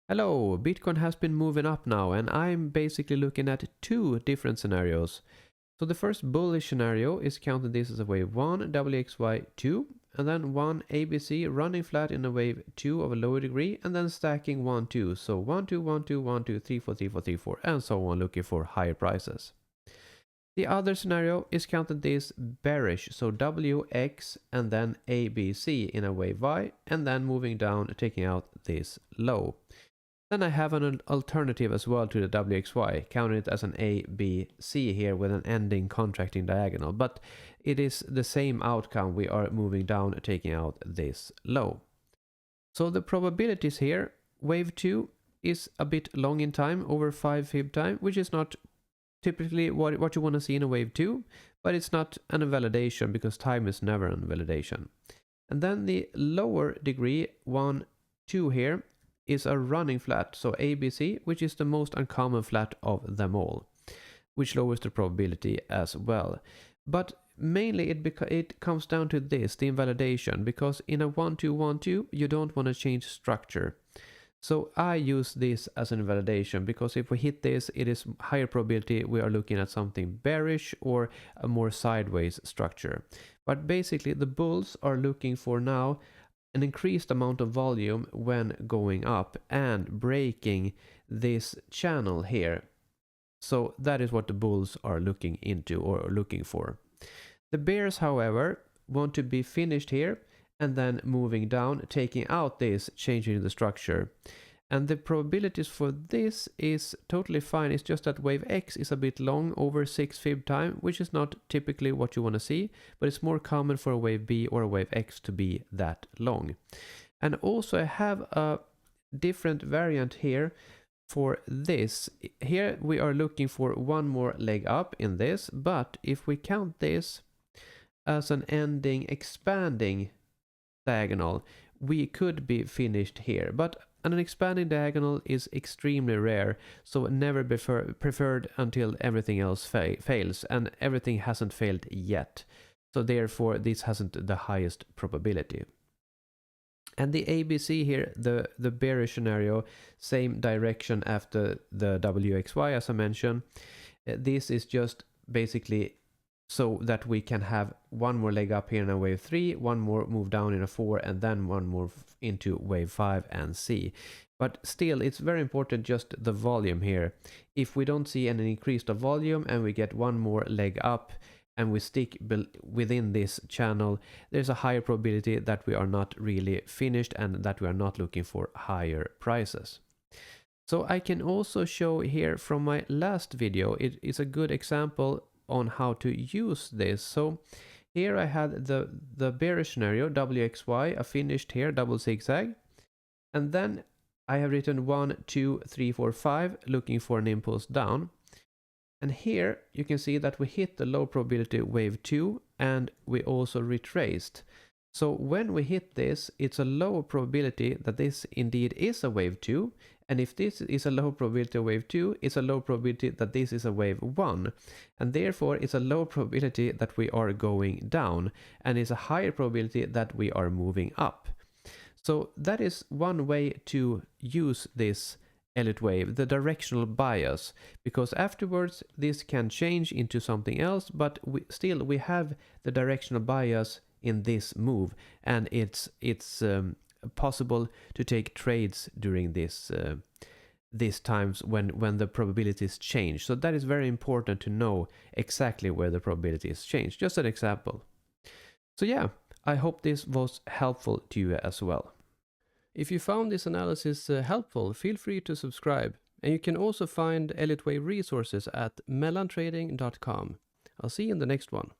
Hello, Bitcoin has been moving up now, and I'm basically looking at two different scenarios. So the first bullish scenario is counting this as a wave 1, WXY 2, and then 1 ABC running flat in a wave 2 of a lower degree, and then stacking 1, 2. So 1, 2, 1, 2, 1, 2, 3, 4, 3, 4, 3, 4, and so on, looking for higher prices. The other scenario is counting this bearish, so WX and then ABC in a wave Y, and then moving down, taking out this low. Then I have an alternative as well to the WXY, counting it as an ABC here with an ending contracting diagonal, but it is the same outcome. We are moving down, taking out this low. So the probabilities here, wave 2 is a bit long in time, over 5 fib time, which is not typically what you want to see in a wave 2, but it's not an invalidation because time is never an invalidation. And then the lower degree, 1, 2 here, is a running flat, so ABC, which is the most uncommon flat of them all, which lowers the probability as well. But mainly it comes down to this, the invalidation, because in a 1, 2, 1, 2, you don't want to change structure. So I use this as an invalidation because if we hit this, it is higher probability we are looking at something bearish or a more sideways structure. But basically the bulls are looking for now an increased amount of volume when going up and breaking this channel here. So that is what the bulls are looking into or looking for. The bears, however, want to be finished here and then moving down, taking out this, changing the structure. And the probabilities for this is totally fine. It's just that wave X is a bit long, over 6 fib time, which is not typically what you want to see, but it's more common for a wave B or a wave X to be that long. And also I have a different variant here for this. Here we are looking for one more leg up in this, but if we count this as an ending expanding diagonal, we could be finished here, but an expanding diagonal is extremely rare, so never preferred until everything else fails, and everything hasn't failed yet. So therefore this hasn't the highest probability. And the ABC here, the bearish scenario, same direction after the WXY as I mentioned. This is just basically so that we can have one more leg up here in a wave 3, one more move down in a 4, and then one more into wave 5 and C. But still, it's very important just the volume here. If we don't see any increase of volume and we get one more leg up and we stick within this channel, there's a higher probability that we are not really finished and that we are not looking for higher prices. So I can also show here from my last video, it is a good example on how to use this. So here I had the bearish scenario, WXY, a finished here, double zigzag. And then I have written 1, 2, 3, 4, 5, looking for an impulse down. And here you can see that we hit the low probability wave 2 and we also retraced. So when we hit this, it's a low probability that this indeed is a wave 2. And if this is a low probability of wave 2, it's a low probability that this is a wave 1. And therefore, it's a low probability that we are going down. And it's a higher probability that we are moving up. So that is one way to use this Elliott Wave, the directional bias. Because afterwards, this can change into something else. But we have the directional bias in this move. And it's possible to take trades during these times when the probabilities change. So that is very important to know exactly where the probabilities change. Just an example. So yeah, I hope this was helpful to you as well. If you found this analysis helpful, feel free to subscribe. And you can also find Elliott Wave resources at mellantrading.com. I'll see you in the next one.